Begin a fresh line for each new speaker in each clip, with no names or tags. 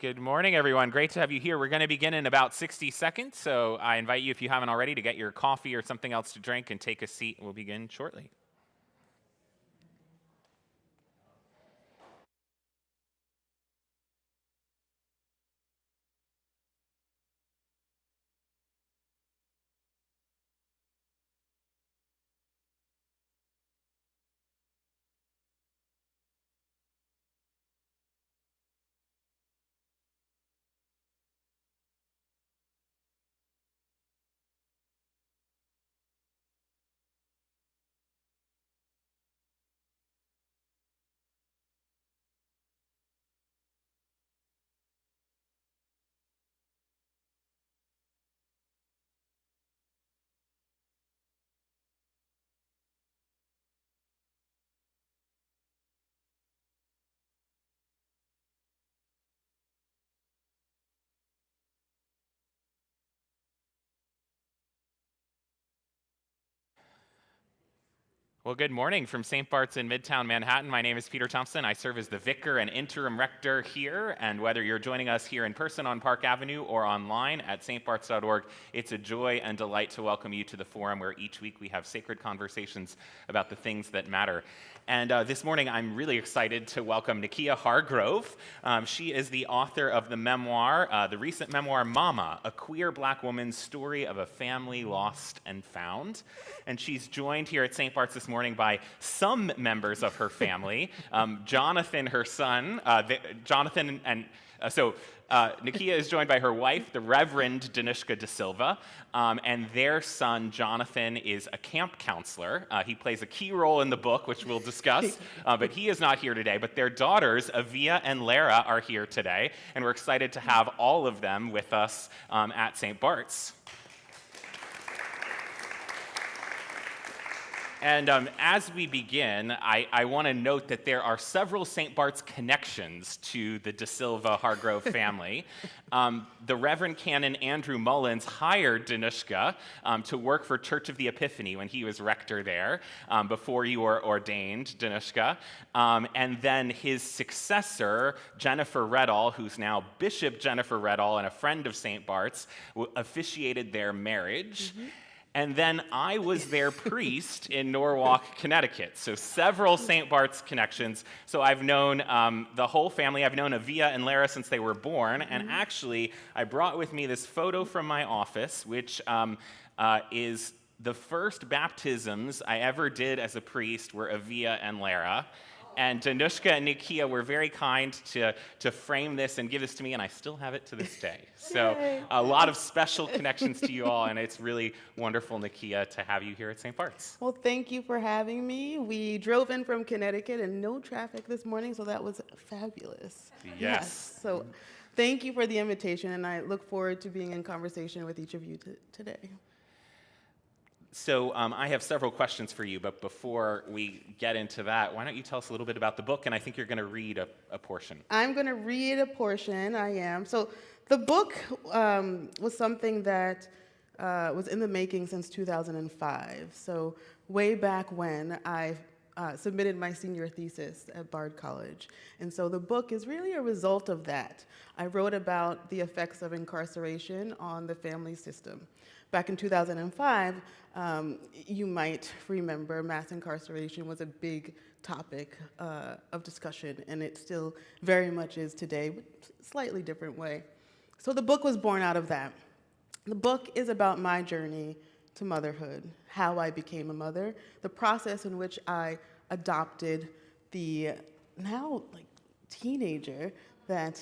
Good morning, everyone. Great to have you here. We're going to begin in about 60 seconds, so I invite you, if you haven't already, to get your coffee or something else to drink and take a seat. We'll begin shortly. Well, good morning from St. Bart's in Midtown Manhattan. My name is Peter Thompson. I serve as the vicar and interim rector here, and whether you're joining us here in person on Park Avenue or online at stbarts.org, it's a joy and delight to welcome you to the forum where each week we have sacred conversations about the things that matter. And this morning, I'm really excited to welcome Nikkya Hargrove. She is the author of the memoir, the recent memoir, Mama, a queer black woman's story of a family lost and found. And she's joined here at St. Bart's this morning by some members of her family. Jonathan, her son, Nikkya is joined by her wife, the Reverend Danushka De Silva, and their son, Jonathan, is a camp counselor. He plays a key role in the book, which we'll discuss, but he is not here today. But their daughters, Avia and Lara, are here today, and we're excited to have all of them with us at St. Bart's. And as we begin, I want to note that there are several St. Bart's connections to the De Silva Hargrove family. The Reverend Canon Andrew Mullins hired Danushka to work for Church of the Epiphany when he was rector there, before you were ordained, Danushka. And then his successor, Jennifer Reddall, who's now Bishop Jennifer Reddall and a friend of St. Bart's, officiated their marriage. Mm-hmm. And then I was their priest in Norwalk, Connecticut. So several St. Bart's connections. So I've known the whole family. I've known Avia and Lara since they were born. And actually, I brought with me this photo from my office, which is the first baptisms I ever did as a priest were Avia and Lara. And Danushka and Nikkya were very kind to frame this and give this to me, and I still have it to this day. So a lot of special connections to you all, and it's really wonderful, Nikkya, to have you here at St. Bart's.
Well, thank you for having me. We drove in from Connecticut and no traffic this morning, so that was fabulous.
Yes.
So thank you for the invitation, and I look forward to being in conversation with each of you today.
So I have several questions for you, but before we get into that, why don't you tell us a little bit about the book? And I think you're going to read a portion.
I'm going to read a portion, I am. So the book was something that was in the making since 2005. So way back when I submitted my senior thesis at Bard College. And so the book is really a result of that. I wrote about the effects of incarceration on the family system. Back in 2005, you might remember mass incarceration was a big topic of discussion, and it still very much is today, but slightly different way. So the book was born out of that. The book is about my journey to motherhood, how I became a mother, the process in which I adopted the now teenager that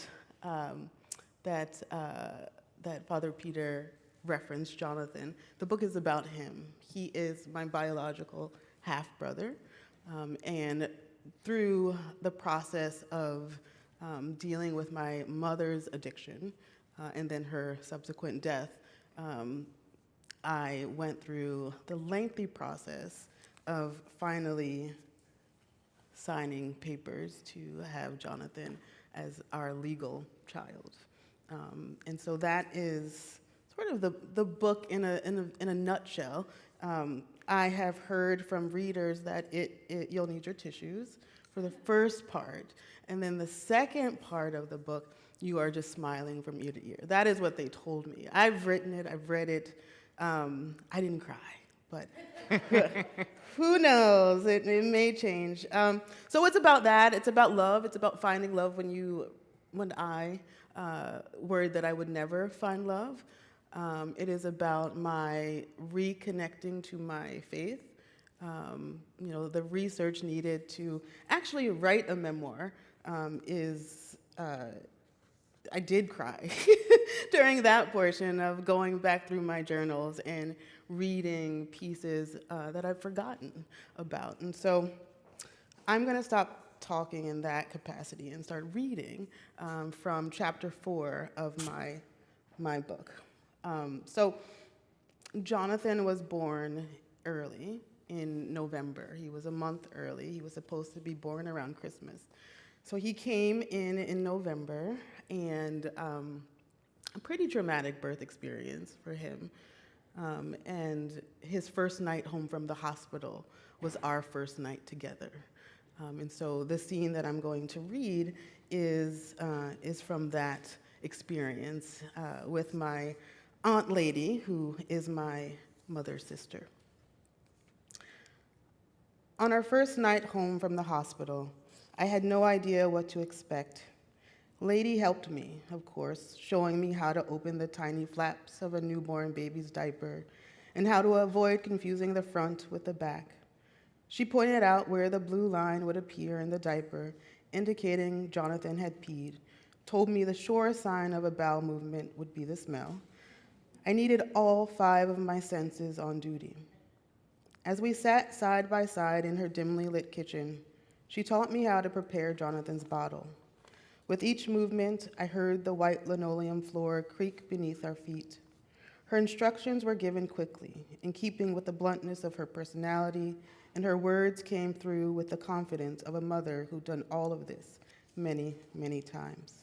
Father Peter referenced, Jonathan. The book is about him. He is my biological half-brother, and through the process of dealing with my mother's addiction and then her subsequent death, I went through the lengthy process of finally signing papers to have Jonathan as our legal child. And so that is sort of the book in a nutshell. I have heard from readers that you'll need your tissues for the first part. And then the second part of the book, you are just smiling from ear to ear. That is what they told me. I've written it, I've read it. I didn't cry, but who knows? It may change. So it's about that. It's about love. It's about finding love when I worried that I would never find love. It is about my reconnecting to my faith. The research needed to actually write a memoir I did cry during that portion of going back through my journals and reading pieces that I've forgotten about. And so I'm going to stop talking in that capacity and start reading from chapter 4 of my book. So Jonathan was born early in November. He was a month early. He was supposed to be born around Christmas. So he came in November, and a pretty traumatic birth experience for him. And his first night home from the hospital was our first night together. And so the scene that I'm going to read is from that experience with my Aunt Lady, who is my mother's sister. On our first night home from the hospital, I had no idea what to expect. Lady helped me, of course, showing me how to open the tiny flaps of a newborn baby's diaper and how to avoid confusing the front with the back. She pointed out where the blue line would appear in the diaper, indicating Jonathan had peed, told me the sure sign of a bowel movement would be the smell. I needed all 5 of my senses on duty. As we sat side by side in her dimly lit kitchen, she taught me how to prepare Jonathan's bottle. With each movement, I heard the white linoleum floor creak beneath our feet. Her instructions were given quickly, in keeping with the bluntness of her personality, and her words came through with the confidence of a mother who'd done all of this many, many times.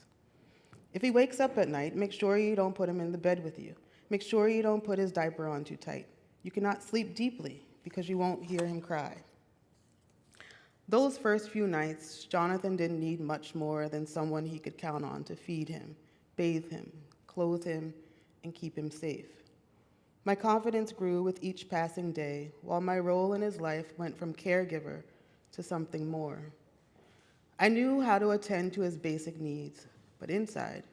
If he wakes up at night, make sure you don't put him in the bed with you. Make sure you don't put his diaper on too tight. You cannot sleep deeply because you won't hear him cry. Those first few nights, Jonathan didn't need much more than someone he could count on to feed him, bathe him, clothe him, and keep him safe. My confidence grew with each passing day, while my role in his life went from caregiver to something more. I knew how to attend to his basic needs, but inside,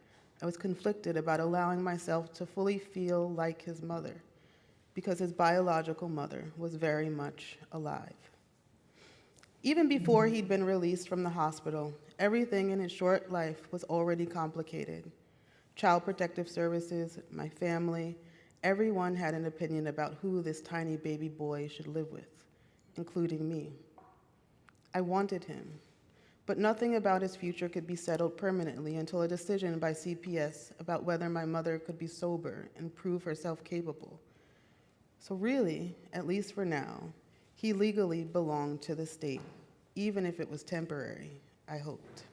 I was conflicted about allowing myself to fully feel like his mother, because his biological mother was very much alive. Even before he'd been released from the hospital, everything in his short life was already complicated. Child Protective Services, my family, everyone had an opinion about who this tiny baby boy should live with, including me. I wanted him, but nothing about his future could be settled permanently until a decision by CPS about whether my mother could be sober and prove herself capable. So really, at least for now, he legally belonged to the state, even if it was temporary, I hoped.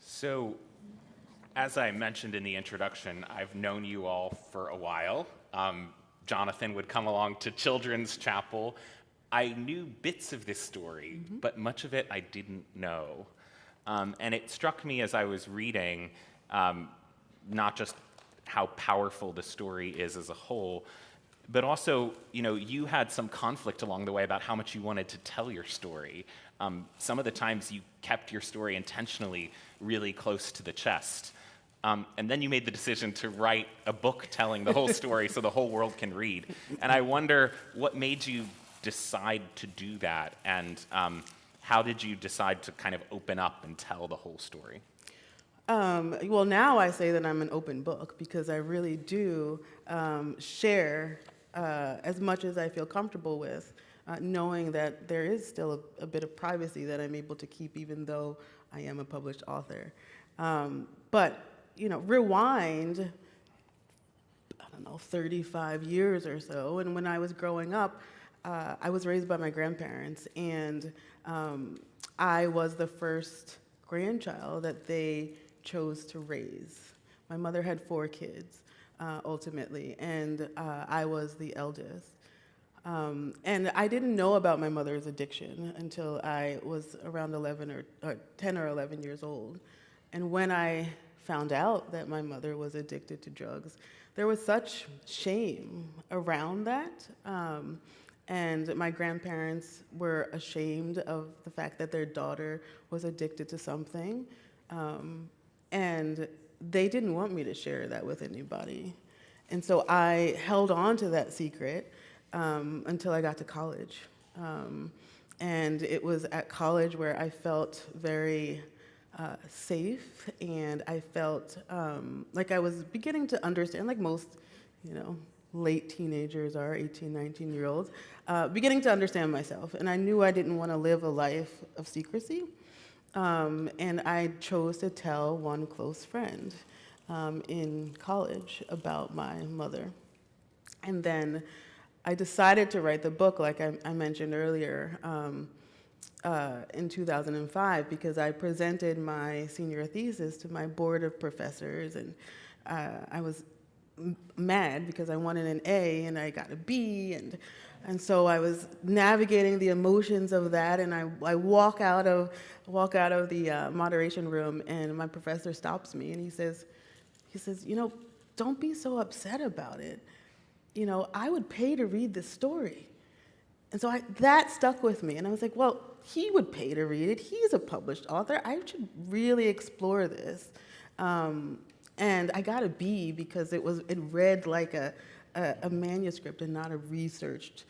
So, as I mentioned in the introduction, I've known you all for a while. Jonathan would come along to Children's Chapel. I knew bits of this story, but much of it I didn't know. And it struck me as I was reading, not just how powerful the story is as a whole, but also, you had some conflict along the way about how much you wanted to tell your story. Some of the times you kept your story intentionally really close to the chest. And then you made the decision to write a book telling the whole story so the whole world can read. And I wonder what made you decide to do that, and how did you decide to kind of open up and tell the whole story?
Well, now I say that I'm an open book because I really do share as much as I feel comfortable with, knowing that there is still a bit of privacy that I'm able to keep even though I am a published author. But, rewind, 35 years or so, and when I was growing up, I was raised by my grandparents, and I was the first grandchild that they chose to raise. My mother had 4 kids, ultimately, and I was the eldest. And I didn't know about my mother's addiction until I was around 11 or 10 or 11 years old. And when I found out that my mother was addicted to drugs, there was such shame around that. And my grandparents were ashamed of the fact that their daughter was addicted to something. And they didn't want me to share that with anybody. And so I held on to that secret until I got to college. And it was at college where I felt very safe, and I felt like I was beginning to understand, like most, late teenagers are, 18, 19-year-olds, beginning to understand myself. And I knew I didn't want to live a life of secrecy. And I chose to tell one close friend in college about my mother. And then I decided to write the book, like I mentioned earlier, in 2005, because I presented my senior thesis to my board of professors, and I was mad because I wanted an A and I got a B, and so I was navigating the emotions of that, and I walk out of the moderation room, and my professor stops me, and he says, don't be so upset about it. I would pay to read this story. And so that stuck with me, and I was like, well, he would pay to read it. He's a published author. I should really explore this. And I got a B because it read like a manuscript and not a researched,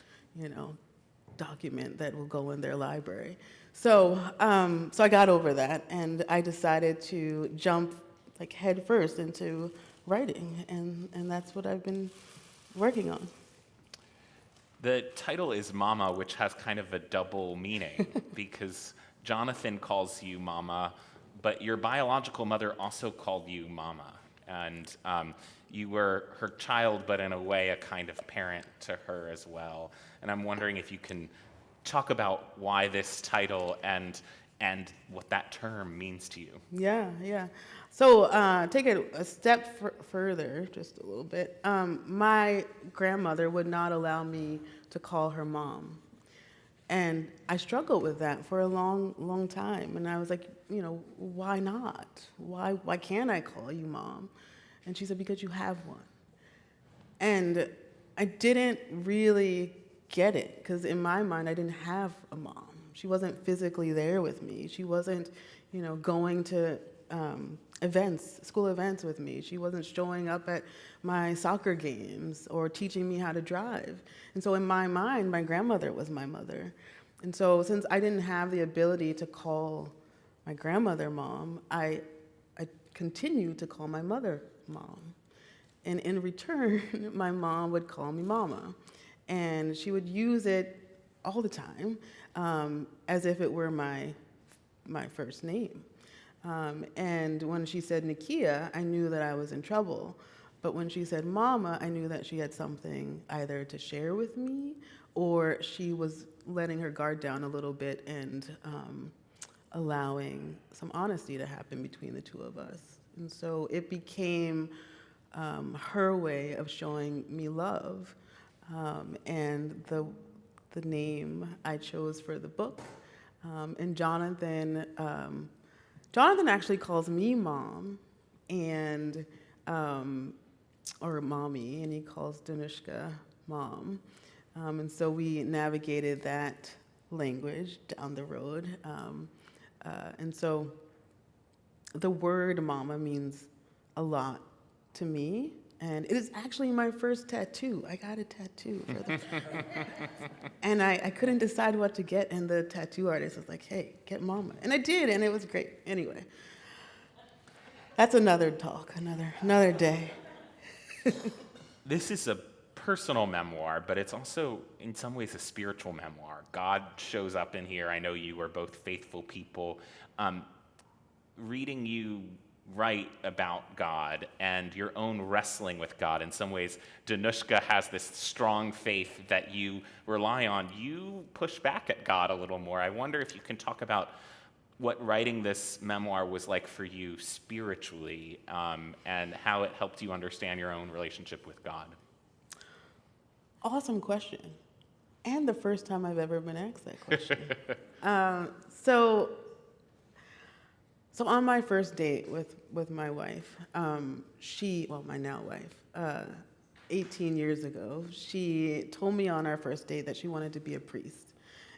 document that will go in their library. So I got over that, and I decided to jump like head first into writing, and that's what I've been working on.
The title is Mama, which has kind of a double meaning because Jonathan calls you Mama, but your biological mother also called you Mama. And you were her child, but in a way, a kind of parent to her as well. And I'm wondering if you can talk about why this title and what that term means to you.
Yeah. So take it a step further, just a little bit. My grandmother would not allow me to call her mom. And I struggled with that for a long, long time. And I was like, why not? Why can't I call you mom? And she said, because you have one. And I didn't really get it, because in my mind, I didn't have a mom. She wasn't physically there with me. She wasn't, going to school events with me. She wasn't showing up at my soccer games or teaching me how to drive. And so in my mind, my grandmother was my mother. And so since I didn't have the ability to call my grandmother mom, I continued to call my mother mom. And in return, my mom would call me mama. And she would use it all the time as if it were my first name. And when she said Nikkya, I knew that I was in trouble. But when she said mama, I knew that she had something either to share with me, or she was letting her guard down a little bit and allowing some honesty to happen between the two of us. And so it became her way of showing me love. And the name I chose for the book. And Jonathan actually calls me mom, and or mommy, and he calls Danushka mom. And so we navigated that language down the road. And so the word mama means a lot to me. And it is actually my first tattoo. I got a tattoo for the and I couldn't decide what to get, and the tattoo artist was like, hey, get mama. And I did, and it was great. Anyway, that's another talk, another day.
This is a personal memoir, but it's also, in some ways, a spiritual memoir. God shows up in here. I know you are both faithful people. Reading you write about God and your own wrestling with God. In some ways, Danushka has this strong faith that you rely on. You push back at God a little more. I wonder if you can talk about what writing this memoir was like for you spiritually, and how it helped you understand your own relationship with God.
Awesome question. And the first time I've ever been asked that question. um, so, so on my first date with my wife, my now wife, 18 years ago, she told me on our first date that she wanted to be a priest.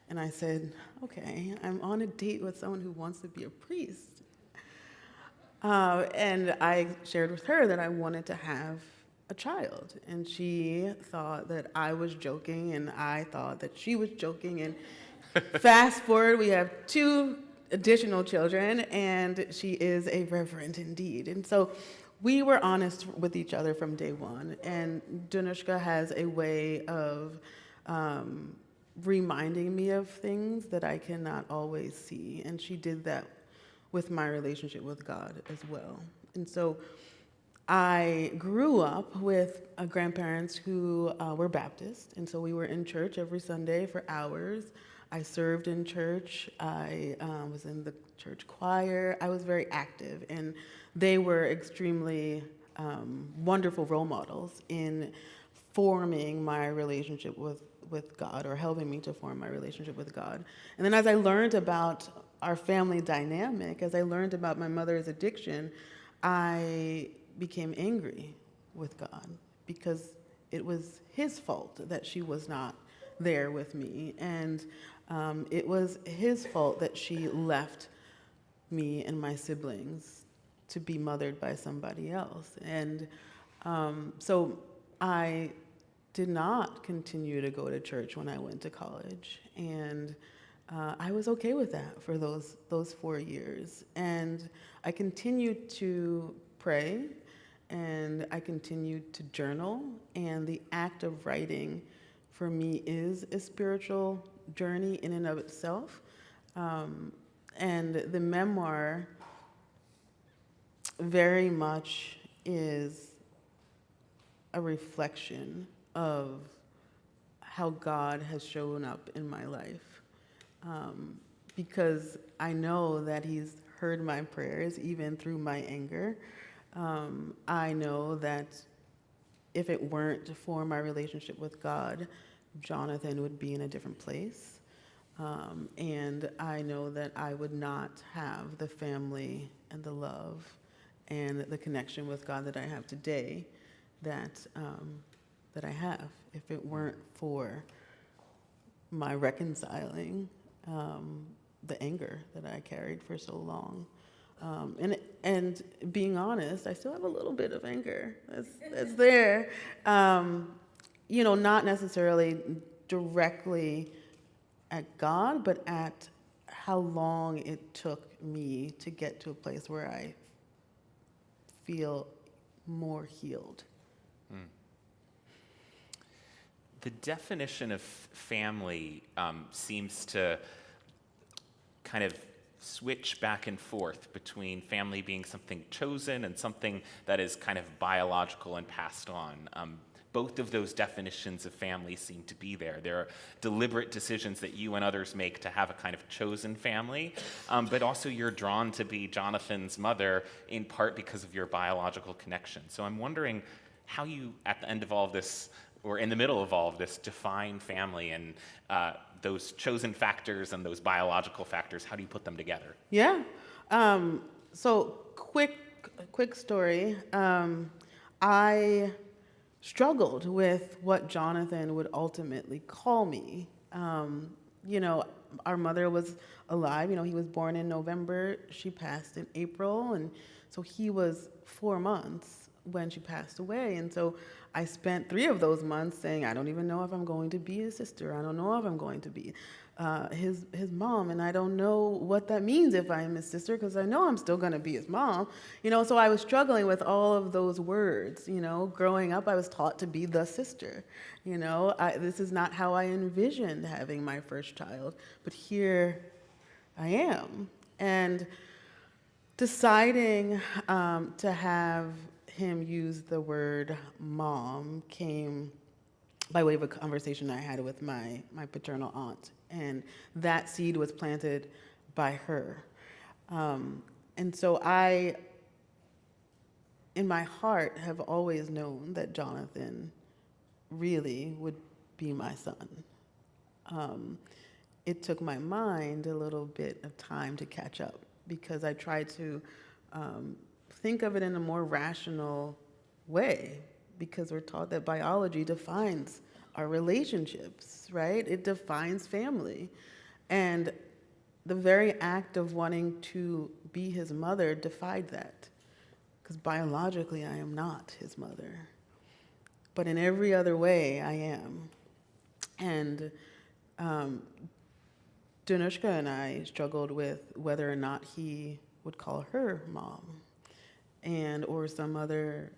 And I said, okay, I'm on a date with someone who wants to be a priest. And I shared with her that I wanted to have a child. And she thought that I was joking, and I thought that she was joking. And fast forward, we have 2 additional children, and she is a reverend indeed. And so we were honest with each other from day one. And Danushka has a way of reminding me of things that I cannot always see. And she did that with my relationship with God as well. And so I grew up with grandparents who were Baptist, and so we were in church every Sunday for hours. I served in church. I was in the church choir. I was very active, and they were extremely wonderful role models in forming my relationship with God, or helping me to form my relationship with God. And then as I learned about our family dynamic, as I learned about my mother's addiction, I became angry with God because it was his fault that she was not there with me. And it was his fault that she left me and my siblings to be mothered by somebody else. And so I did not continue to go to church when I went to college. And I was okay with that for those 4 years. And I continued to pray, and I continued to journal. And the act of writing for me is a spiritual journey in and of itself. And the memoir very much is a reflection of how God has shown up in my life. Because I know that he's heard my prayers even through my anger. I know that if it weren't for my relationship with God, Jonathan would be in a different place. And I know that I would not have the family and the love and the connection with God that I have today, that I have, if it weren't for my reconciling the anger that I carried for so long. And being honest, I still have a little bit of anger that's there. Not necessarily directly at God, but at how long it took me to get to a place where I feel more healed.
The definition of family seems to kind of switch back and forth between family being something chosen and something that is kind of biological and passed on. Both of those definitions of family seem to be there. There are deliberate decisions that you and others make to have a kind of chosen family, but also you're drawn to be Jonathan's mother in part because of your biological connection. So I'm wondering how you, at the end of all of this, or in the middle of all of this, define family and those chosen factors and those biological factors. How do you put them together?
Yeah. So quick story. I struggled with what Jonathan would ultimately call me. Our mother was alive. He was born in November. She passed in April. And so he was 4 months when she passed away. And so I spent 3 of those months saying, I don't even know if I'm going to be his sister. I don't know if I'm going to be his mom. And I don't know what that means if I am his sister, because I know I'm still going to be his mom. So I was struggling with all of those words. Growing up, I was taught to be the sister. This is not how I envisioned having my first child. But here I am. And deciding to have him use the word mom came by way of a conversation I had with my paternal aunt. And that seed was planted by her. And so I, in my heart, have always known that Jonathan really would be my son. it took my mind a little bit of time to catch up because I tried to think of it in a more rational way because we're taught that biology defines our relationships, right? It defines family. And the very act of wanting to be his mother defied that because biologically I am not his mother. But in every other way, I am. And Danushka and I struggled with whether or not he would call her mom and or some other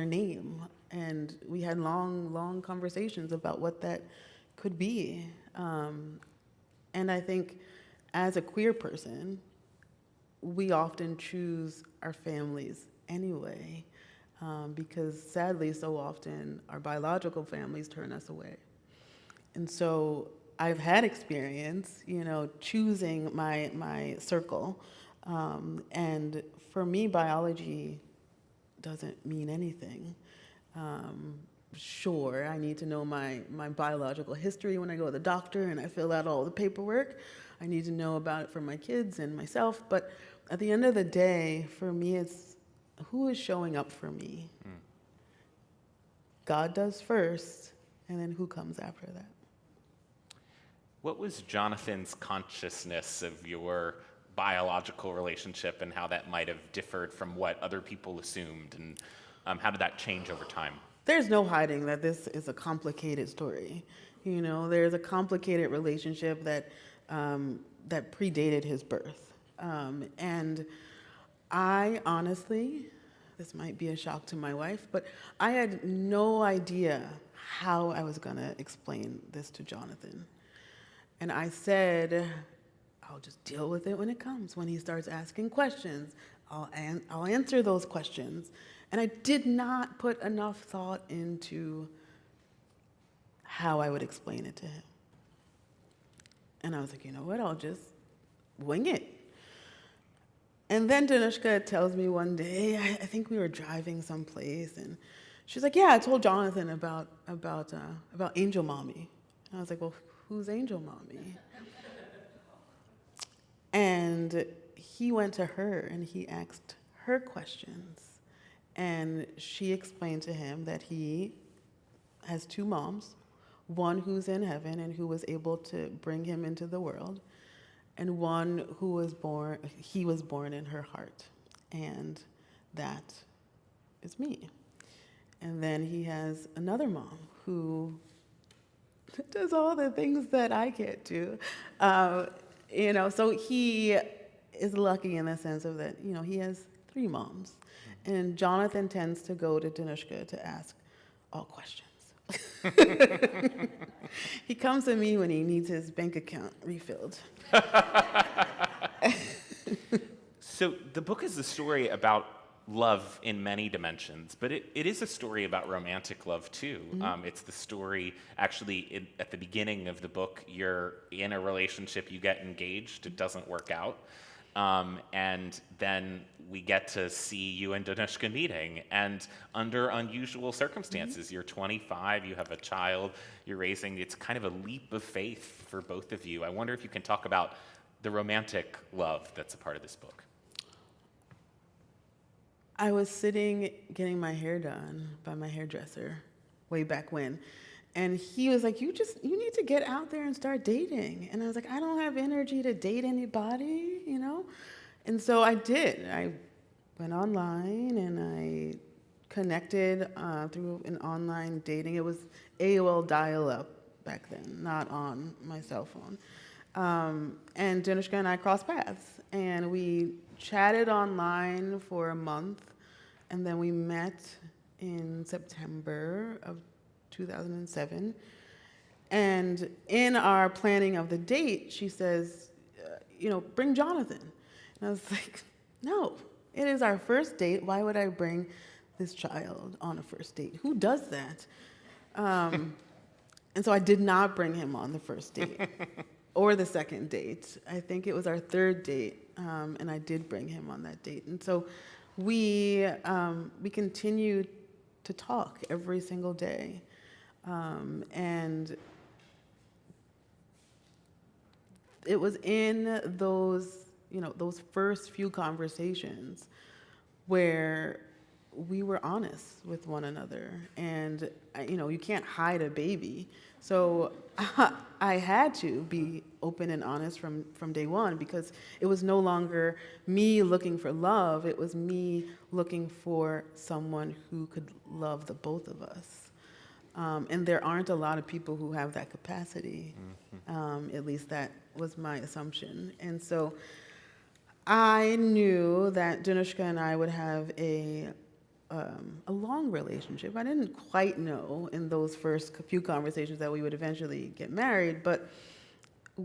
name. And we had long conversations about what that could be. And I think as a queer person, we often choose our families anyway, because sadly, so often our biological families turn us away. And so I've had experience, choosing my circle. And for me, biology doesn't mean anything. Sure, I need to know my biological history when I go to the doctor and I fill out all the paperwork. I need to know about it for my kids and myself. But at the end of the day, for me, it's who is showing up for me. God does first, and then who comes after that.
What was Jonathan's consciousness of your biological relationship and how that might have differed from what other people assumed, and how did that change over time?
There's no hiding that this is a complicated story. There's a complicated relationship that predated his birth. And I honestly, this might be a shock to my wife, but I had no idea how I was gonna explain this to Jonathan. And I said, I'll just deal with it when it comes. When he starts asking questions, I'll answer those questions. And I did not put enough thought into how I would explain it to him. And I was like, you know what, I'll just wing it. And then Danushka tells me one day, I think we were driving someplace, and she's like, yeah, I told Jonathan about Angel Mommy. And I was like, well, who's Angel Mommy? And he went to her and he asked her questions. And she explained to him that he has two moms, one who's in heaven and who was able to bring him into the world, and one he was born in her heart. And that is me. And then he has another mom who does all the things that I can't do. So he is lucky in the sense of that, he has three moms. And Jonathan tends to go to Danushka to ask all questions. He comes to me when he needs his bank account refilled.
So the book is a story about love in many dimensions, but it is a story about romantic love too. Mm-hmm. It's the story, actually, at the beginning of the book, you're in a relationship, you get engaged, it doesn't work out. And then we get to see you and Danushka meeting, and under unusual circumstances. Mm-hmm. You're 25, you have a child, you're raising, it's kind of a leap of faith for both of you. I wonder if you can talk about the romantic love that's a part of this book.
I was sitting getting my hair done by my hairdresser way back when. And he was like, you need to get out there and start dating. And I was like, I don't have energy to date anybody, And so I did. I went online and I connected through an online dating. It was AOL dial-up back then, not on my cell phone. And Danushka and I crossed paths. And we chatted online for a month. And then we met in September of 2007. And in our planning of the date, she says, bring Jonathan. And I was like, no, it is our first date. Why would I bring this child on a first date? Who does that? And so I did not bring him on the first date or the second date. I think it was our third date, and I did bring him on that date. And so we continued to talk every single day. And it was in those, those first few conversations where we were honest with one another. And, you can't hide a baby. So I had to be open and honest from day one, because it was no longer me looking for love. It was me looking for someone who could love the both of us. And there aren't a lot of people who have that capacity. At least that was my assumption. And so I knew that Danushka and I would have a long relationship. I didn't quite know in those first few conversations that we would eventually get married, but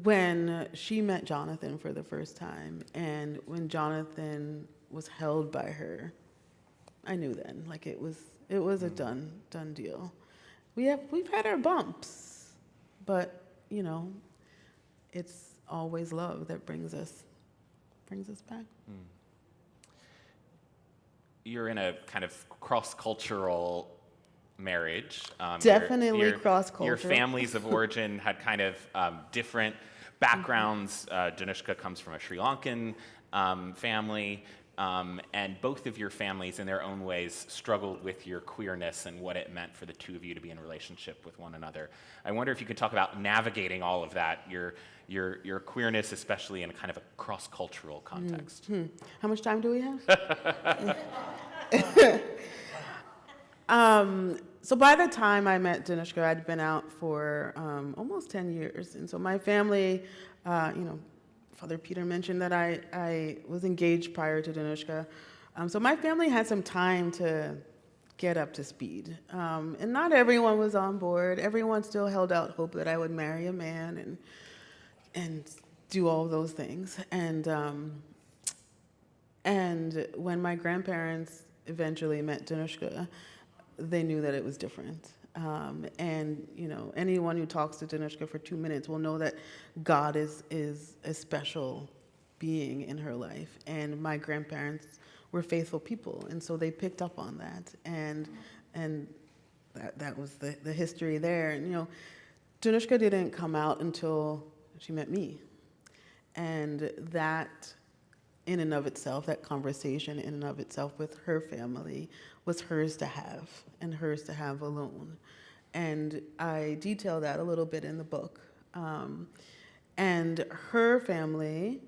when she met Jonathan for the first time, and when Jonathan was held by her, I knew then, like it was a done deal. We've had our bumps, but it's always love that brings us back.
You're in a kind of cross-cultural marriage.
Definitely cross-cultural.
Your families of origin had kind of different backgrounds. Danushka comes from a Sri Lankan family, and both of your families, in their own ways, struggled with your queerness and what it meant for the two of you to be in a relationship with one another. I wonder if you could talk about navigating all of that, your queerness, especially in a kind of a cross-cultural context.
How much time do we have? So by the time I met Danushka, I'd been out for almost 10 years. And so my family, Father Peter mentioned that I was engaged prior to Danushka. So my family had some time to get up to speed. And not everyone was on board. Everyone still held out hope that I would marry a man and do all those things. And when my grandparents eventually met Danushka, they knew that it was different. And anyone who talks to Danushka for 2 minutes will know that God is a special being in her life. And my grandparents were faithful people, and so they picked up on that. And that was the history there. And Danushka didn't come out until she met me. And that in and of itself, that conversation in and of itself with her family was hers to have, and hers to have alone. And I detail that a little bit in the book. And her family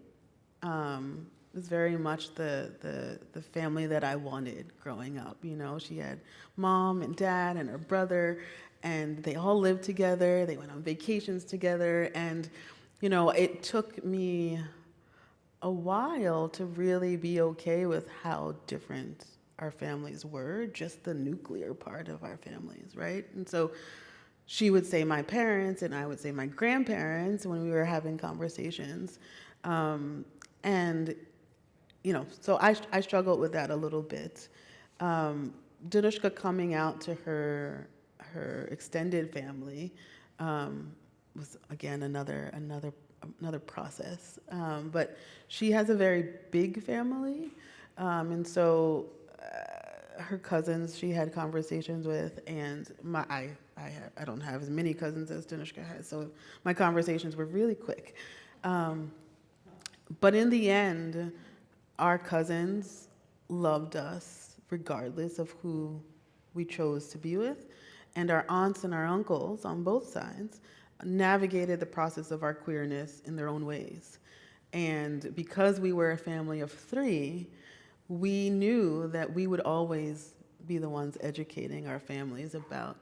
was very much the family that I wanted growing up. She had mom and dad and her brother, and they all lived together. They went on vacations together. And, it took me a while to really be okay with how different our families were, just the nuclear part of our families, right? And so she would say my parents, and I would say my grandparents when we were having conversations. And, so I struggled with that a little bit. Danushka coming out to her extended family was, again, another process. But she has a very big family, and so her cousins she had conversations with, and I don't have as many cousins as Danushka has, so my conversations were really quick. But in the end, our cousins loved us regardless of who we chose to be with, and our aunts and our uncles on both sides navigated the process of our queerness in their own ways. And because we were a family of 3, we knew that we would always be the ones educating our families about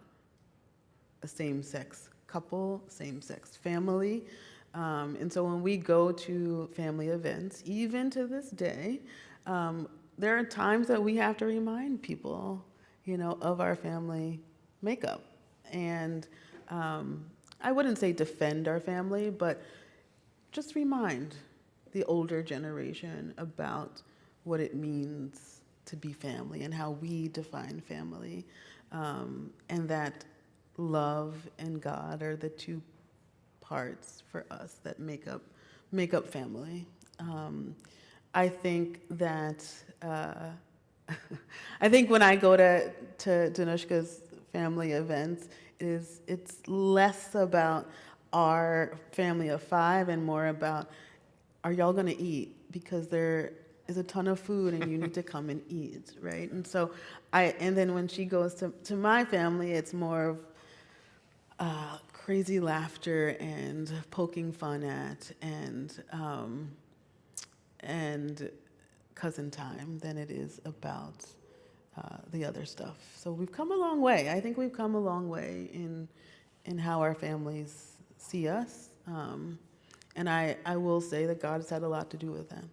a same-sex couple, same-sex family. And so when we go to family events, even to this day, there are times that we have to remind people, of our family makeup. And I wouldn't say defend our family, but just remind the older generation about what it means to be family and how we define family, and that love and God are the 2 parts for us that make up family. I think that I think when I go to Danushka's family events, it's less about our family of 5 and more about, are y'all going to eat? Because there is a ton of food and you need to come and eat, right? And so and then when she goes to my family, it's more of crazy laughter and poking fun at and cousin time than it is about the other stuff. So we've come a long way. I think we've come a long way in how our families see us. And I will say that God has had a lot to do with that.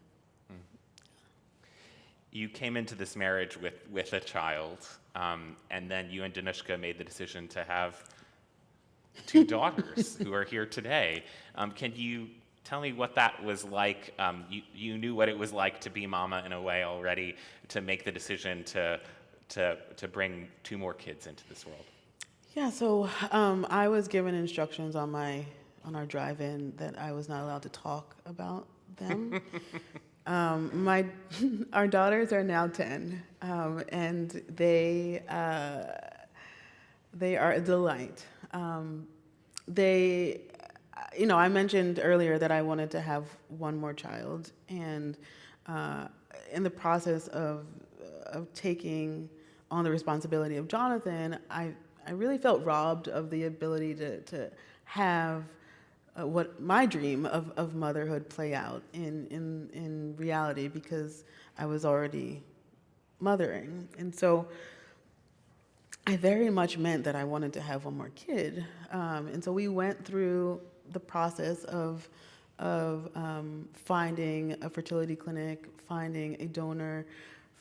You came into this marriage with a child, and then you and Danushka made the decision to have 2 daughters who are here today. Can you tell me what that was like? You knew what it was like to be mama in a way already, to make the decision to bring 2 more kids into this world.
Yeah, so I was given instructions on our drive-in that I was not allowed to talk about them. Our daughters are now 10, and they are a delight. I mentioned earlier that I wanted to have 1 more child, and in the process of taking on the responsibility of Jonathan, I really felt robbed of the ability to have what my dream of motherhood play out in reality, because I was already mothering. And so I very much meant that I wanted to have 1 more kid. And so we went through the process of finding a fertility clinic, finding a donor,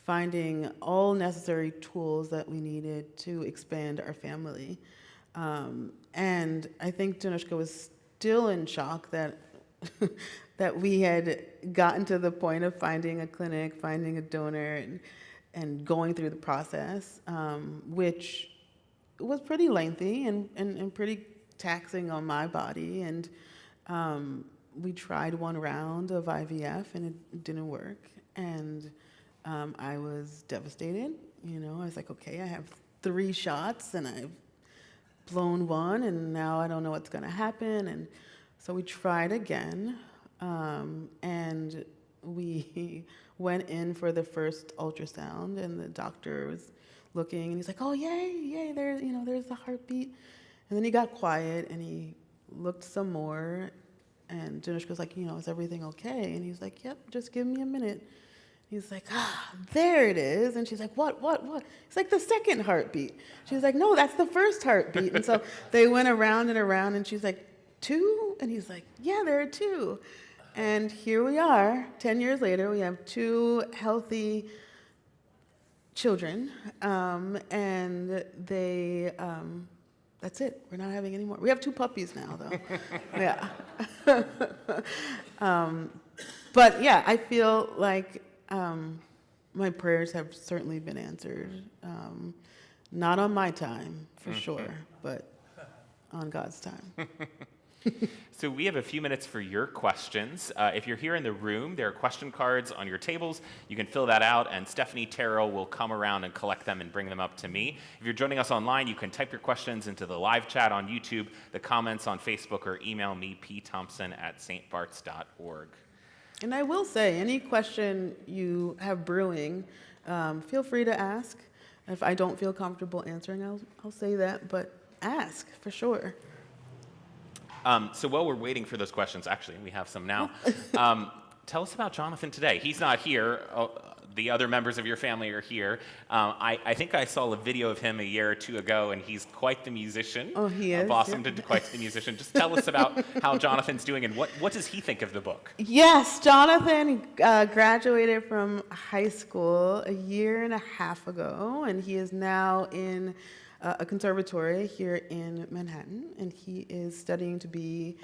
finding all necessary tools that we needed to expand our family. And I think Danushka was still in shock that that we had gotten to the point of finding a clinic, finding a donor, and going through the process, which was pretty lengthy and pretty taxing on my body. And we tried 1 round of IVF and it didn't work. And I was devastated. I was like, okay, I have 3 shots and I've blown 1, and now I don't know what's going to happen. And so we tried again, and we went in for the first ultrasound, and the doctor was looking, and he's like, oh, yay, there's the heartbeat. And then he got quiet, and he looked some more, and Danushka was like, is everything okay? And he's like, yep, just give me a minute. He's like, there it is. And she's like, what? It's like the second heartbeat. She's like, no, that's the first heartbeat. And so they went around and around, and she's like, 2? And he's like, yeah, there are 2. And here we are, 10 years later, we have 2 healthy children. And that's it. We're not having any more. We have 2 puppies now, though. Yeah. But yeah, I feel like my prayers have certainly been answered. Not on my time, for sure, but on God's time.
So we have a few minutes for your questions. If you're here in the room, there are question cards on your tables. You can fill that out, and Stephanie Terrell will come around and collect them and bring them up to me. If you're joining us online, you can type your questions into the live chat on YouTube, the comments on Facebook, or email me, pthompson@stbarts.org.
And I will say, any question you have brewing, feel free to ask. If I don't feel comfortable answering, I'll say that, but ask, for sure.
So while we're waiting for those questions, actually, we have some now. Tell us about Jonathan today. He's not here. The other members of your family are here. I think I saw a video of him a year or 2 ago, and he's quite the musician.
Oh, he is?
Blossomed into quite the musician. Just tell us about how Jonathan's doing, and what does he think of the book?
Yes, Jonathan graduated from high school a year and a half ago, and he is now in a conservatory here in Manhattan, and he is studying to be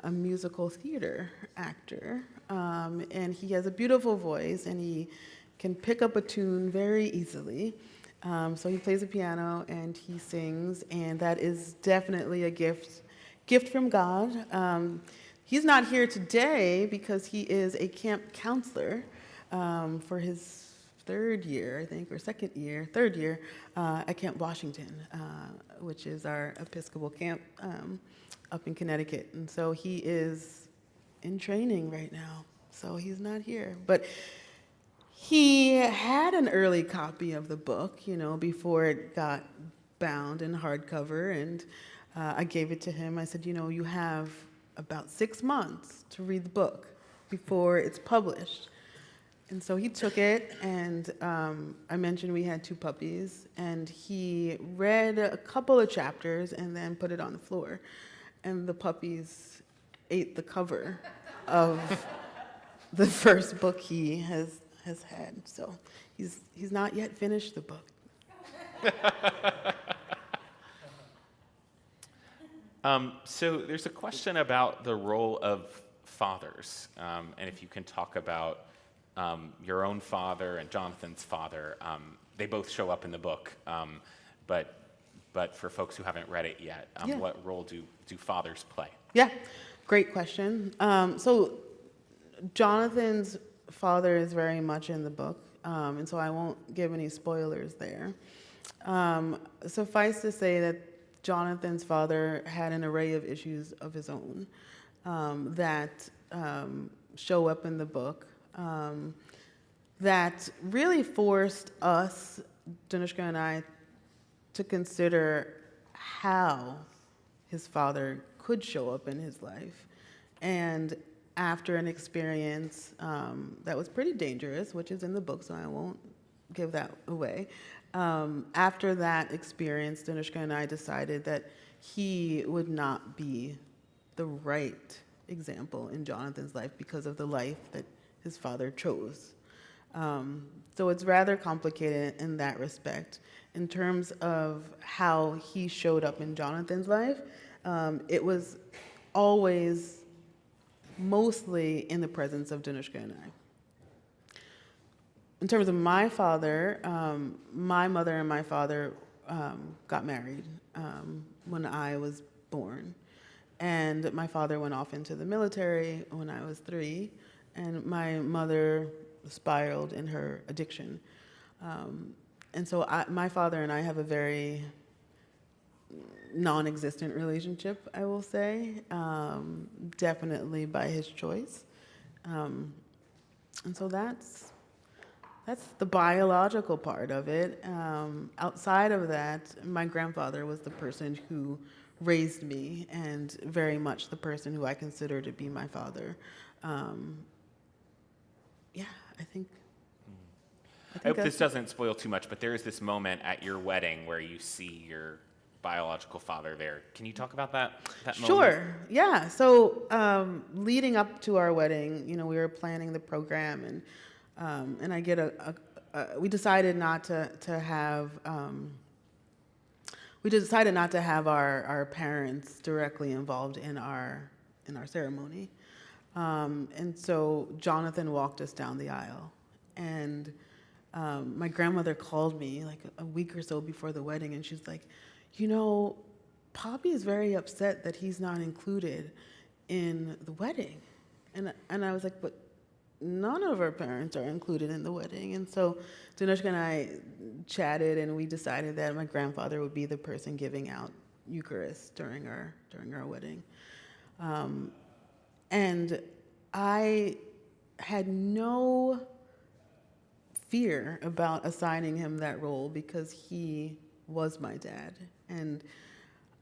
a musical theater actor. And he has a beautiful voice, and he can pick up a tune very easily. So he plays the piano and he sings, and that is definitely a gift from God. He's not here today because he is a camp counselor for his third year at Camp Washington, which is our Episcopal camp up in Connecticut. And so he is in training right now, so he's not here. But he had an early copy of the book, before it got bound in hardcover, and I gave it to him. I said, you have about 6 months to read the book before it's published. And so he took it, and I mentioned we had 2 puppies, and he read a couple of chapters and then put it on the floor. And the puppies ate the cover of the first book he has had. So he's not yet finished the book.
So there's a question about the role of fathers, and if you can talk about your own father and Jonathan's father. They both show up in the book, but for folks who haven't read it yet, what role do fathers play?
Yeah, great question. So Jonathan's father is very much in the book, and so I won't give any spoilers there. Suffice to say that Jonathan's father had an array of issues of his own that show up in the book, that really forced us, Danushka and I, to consider how his father could show up in his life. And after an experience that was pretty dangerous, which is in the book, so I won't give that away. After that experience, Danushka and I decided that he would not be the right example in Jonathan's life because of the life that his father chose. So it's rather complicated in that respect. In terms of how he showed up in Jonathan's life, it was always mostly in the presence of Danushka and I. In terms of my father, my mother and my father got married when I was born. And my father went off into the military when I was 3, and my mother spiraled in her addiction. And so my father and I have a very non-existent relationship, I will say, definitely by his choice. And so that's the biological part of it. Outside of that, my grandfather was the person who raised me, and very much the person who I consider to be my father. I think
I hope this doesn't spoil too much, but there is this moment at your wedding where you see your biological father there. Can you talk about that moment?
Sure, yeah. So leading up to our wedding, we were planning the program, and I get we decided not to have our parents directly involved in our ceremony. And so Jonathan walked us down the aisle, and my grandmother called me like a week or so before the wedding, and she's like, Poppy is very upset that he's not included in the wedding. And I was like, but none of our parents are included in the wedding. And so Danushka and I chatted, and we decided that my grandfather would be the person giving out Eucharist during our wedding. And I had no fear about assigning him that role because he was my dad. And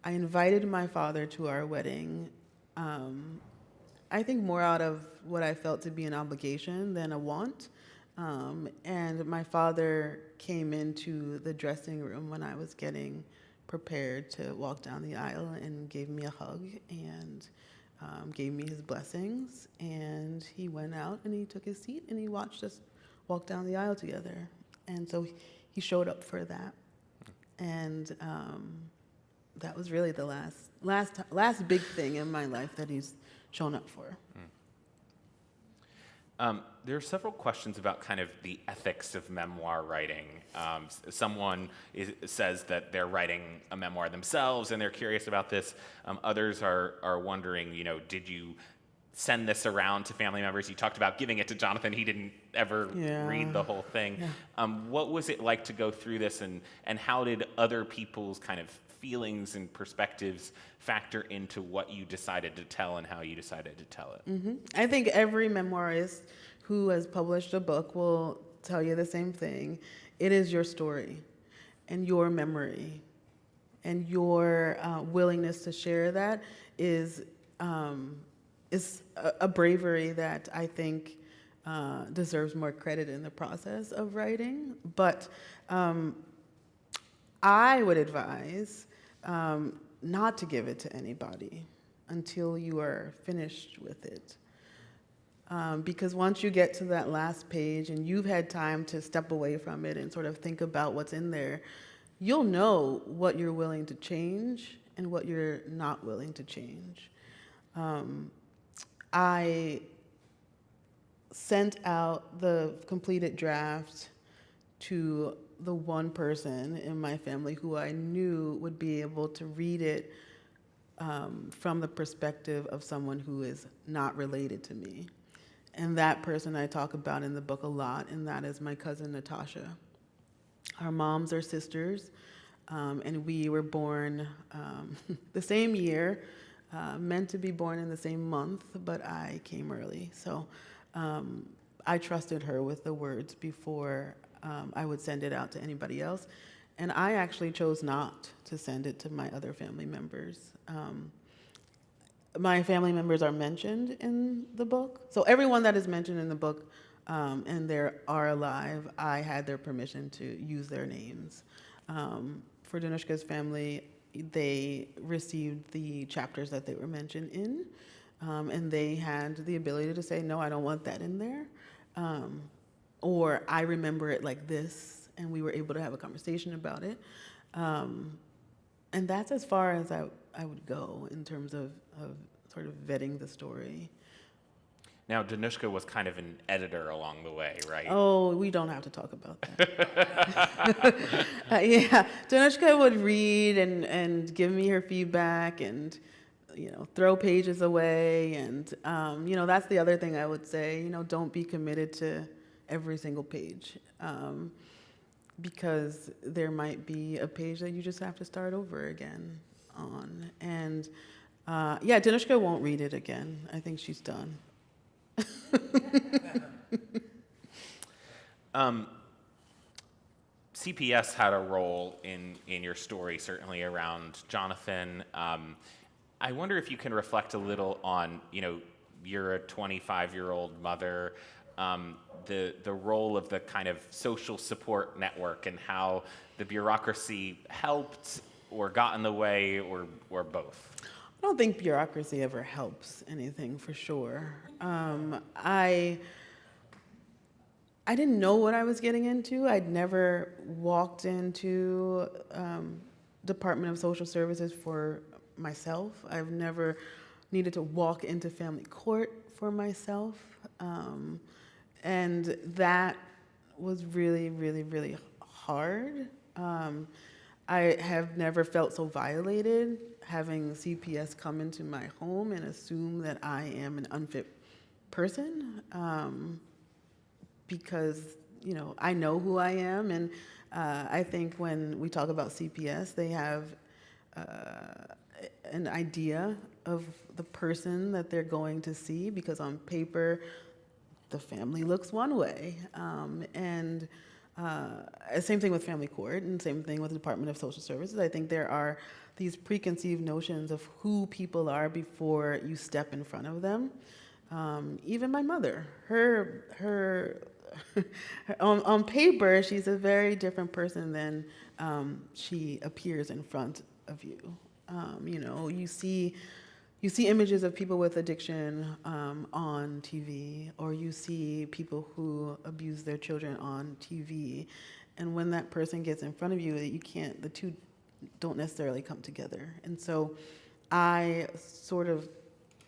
I invited my father to our wedding, I think more out of what I felt to be an obligation than a want. And my father came into the dressing room when I was getting prepared to walk down the aisle and gave me a hug and gave me his blessings. And he went out and he took his seat and he watched us walk down the aisle together. And so he showed up for that. And that was really the last big thing in my life that he's shown up for.
There are several questions about kind of the ethics of memoir writing. Someone says that they're writing a memoir themselves and they're curious about this. Others are wondering, did you send this around to family members. You talked about giving it to Jonathan. He didn't ever read the whole thing.
Yeah.
What was it like to go through this, and how did other people's kind of feelings and perspectives factor into what you decided to tell and how you decided to tell it?
Mm-hmm. I think every memoirist who has published a book will tell you the same thing. It is your story and your memory, and your willingness to share that is a bravery that I think deserves more credit in the process of writing. But I would advise not to give it to anybody until you are finished with it. Because once you get to that last page and you've had time to step away from it and sort of think about what's in there, you'll know what you're willing to change and what you're not willing to change. I sent out the completed draft to the one person in my family who I knew would be able to read it from the perspective of someone who is not related to me. And that person I talk about in the book a lot, and that is my cousin Natasha. Our moms are sisters, and we were born the same year, meant to be born in the same month, but I came early. So I trusted her with the words before I would send it out to anybody else. And I actually chose not to send it to my other family members. My family members are mentioned in the book. So everyone that is mentioned in the book and they are alive, I had their permission to use their names. For Danushka's family, they received the chapters that they were mentioned in, and they had the ability to say, no, I don't want that in there. Or I remember it like this, and we were able to have a conversation about it. And that's as far as I would go in terms of sort of vetting the story.
Now, Danushka was kind of an editor along the way, right?
Oh, we don't have to talk about that. Yeah, Danushka would read and give me her feedback and, throw pages away. And, that's the other thing I would say, don't be committed to every single page. Because there might be a page that you just have to start over again on. And Danushka won't read it again. I think she's done.
CPS had a role in your story, certainly around Jonathan. I wonder if you can reflect a little on, you're a 25-year-old mother, the role of the kind of social support network and how the bureaucracy helped or got in the way or both.
I don't think bureaucracy ever helps anything, for sure. I didn't know what I was getting into. I'd never walked into Department of Social Services for myself. I've never needed to walk into family court for myself. And that was really, really, really hard. I have never felt so violated having CPS come into my home and assume that I am an unfit person, because, I know who I am. And I think when we talk about CPS, they have an idea of the person that they're going to see, because on paper, the family looks one way. Same thing with family court, and same thing with the Department of Social Services. I think there are these preconceived notions of who people are before you step in front of them. Even my mother, her on paper, she's a very different person than she appears in front of you. You see images of people with addiction on TV, or you see people who abuse their children on TV. And when that person gets in front of you, the two don't necessarily come together. And so I sort of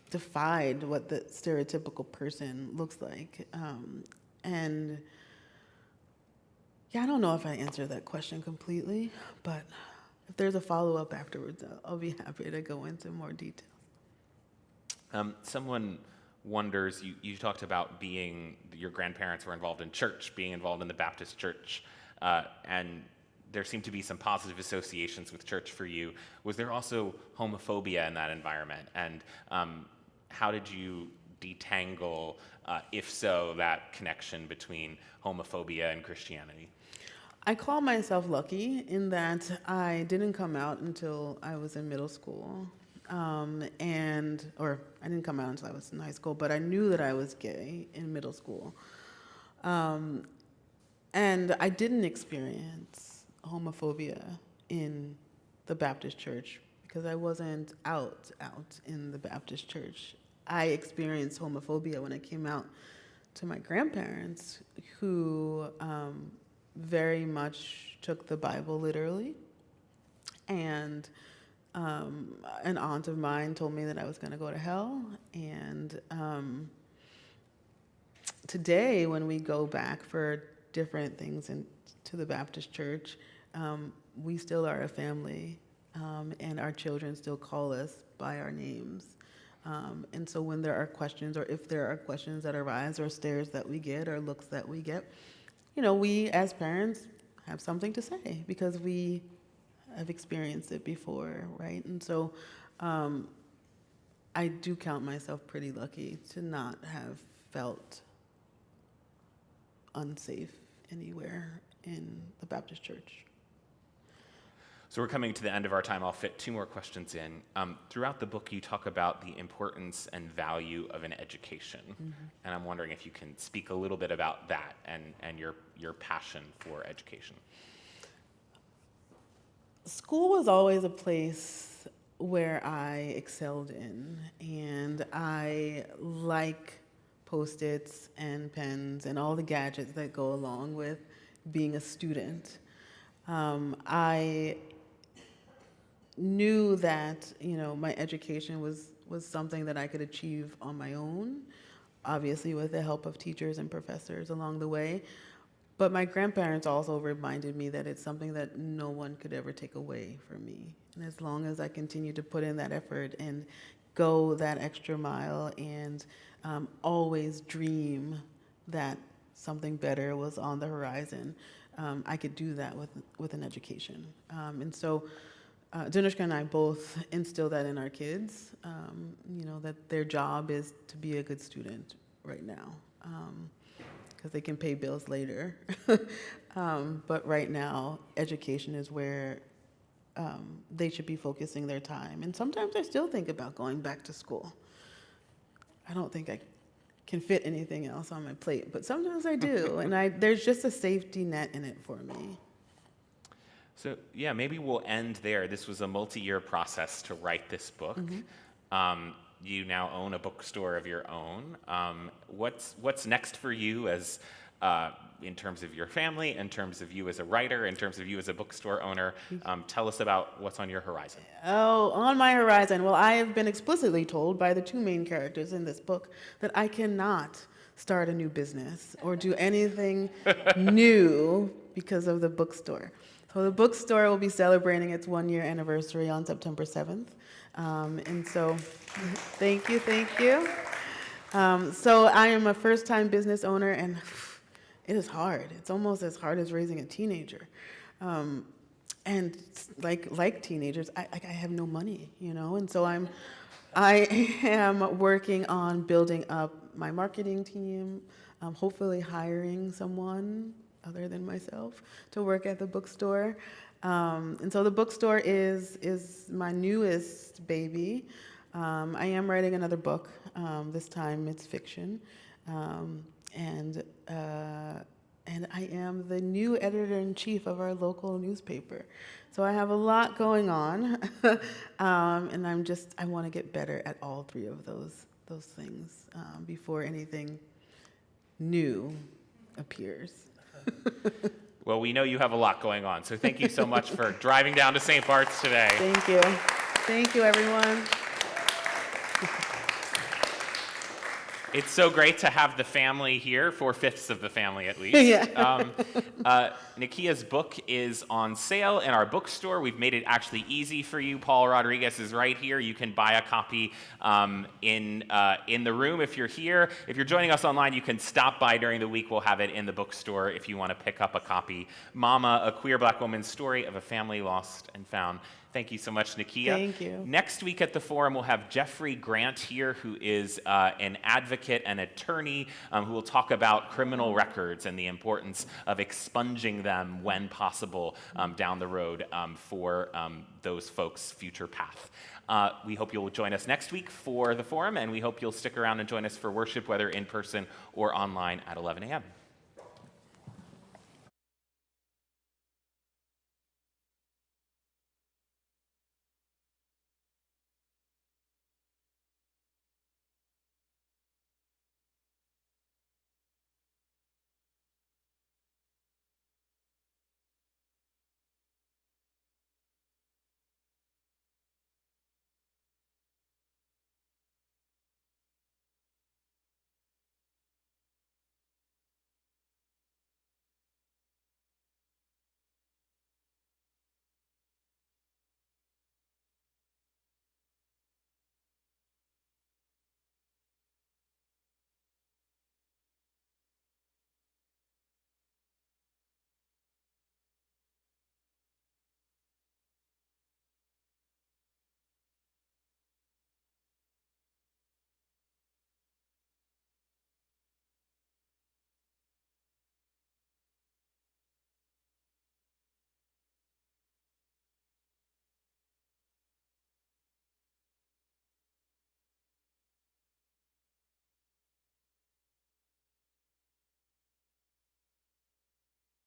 defied what the stereotypical person looks like. I don't know if I answered that question completely, but if there's a follow-up afterwards, I'll be happy to go into more detail.
Someone wonders, you talked about your grandparents were involved in church, being involved in the Baptist church, and there seemed to be some positive associations with church for you. Was there also homophobia in that environment? And how did you detangle, if so, that connection between homophobia and Christianity?
I call myself lucky in that I didn't come out until I was in middle school. Or I didn't come out until I was in high school, but I knew that I was gay in middle school. And I didn't experience homophobia in the Baptist church because I wasn't out in the Baptist church. I experienced homophobia when I came out to my grandparents, who very much took the Bible literally. And an aunt of mine told me that I was going to go to hell. And today, when we go back for different things to the Baptist church, we still are a family, and our children still call us by our names. And so when there are questions, or if there are questions that arise, or stares that we get, or looks that we get, we as parents have something to say because we have experienced it before, right? And so I do count myself pretty lucky to not have felt unsafe anywhere in the Baptist church.
So we're coming to the end of our time. I'll fit 2 more questions in. Throughout the book, you talk about the importance and value of an education. Mm-hmm. And I'm wondering if you can speak a little bit about that and your passion for education.
School was always a place where I excelled in, and I like Post-its and pens and all the gadgets that go along with being a student. I knew that my education was something that I could achieve on my own, obviously with the help of teachers and professors along the way. But my grandparents also reminded me that it's something that no one could ever take away from me. And as long as I continue to put in that effort and go that extra mile and always dream that something better was on the horizon, I could do that with an education. And so Danushka and I both instill that in our kids, that their job is to be a good student right now. Because they can pay bills later. But right now, education is where they should be focusing their time. And sometimes I still think about going back to school. I don't think I can fit anything else on my plate, but sometimes I do. And there's just a safety net in it for me.
So yeah, maybe we'll end there. This was a multi-year process to write this book. Mm-hmm. You now own a bookstore of your own. What's next for you as in terms of your family, in terms of you as a writer, in terms of you as a bookstore owner? Tell us about what's on your horizon.
Oh, on my horizon. Well, I have been explicitly told by the 2 main characters in this book that I cannot start a new business or do anything new because of the bookstore. So the bookstore will be celebrating its 1-year anniversary on September 7th. And so, thank you. So I am a first-time business owner, and it is hard. It's almost as hard as raising a teenager. And like teenagers, I have no money, and so I am working on building up my marketing team, hopefully hiring someone other than myself to work at the bookstore. And so the bookstore is my newest baby. I am writing another book. This time it's fiction. And I am the new editor-in-chief of our local newspaper. So I have a lot going on. And I want to get better at all 3 of those things before anything new appears.
Well, we know you have a lot going on, so thank you so much for driving down to St. Bart's today.
Thank you. Thank you, everyone.
It's so great to have the family here, 4/5 of the family at least.
Yeah.
Nikya's book is on sale in our bookstore. We've made it actually easy for you. Paul Rodriguez is right here. You can buy a copy in the room if you're here. If you're joining us online, you can stop by during the week. We'll have it in the bookstore if you want to pick up a copy. Mama, a queer black woman's story of a family lost and found. Thank you so much, Nikkya.
Thank you.
Next week at the Forum, we'll have Jeffrey Grant here, who is an advocate and attorney who will talk about criminal records and the importance of expunging them when possible down the road for those folks' future path. We hope you'll join us next week for the Forum, and we hope you'll stick around and join us for worship, whether in person or online at 11 a.m.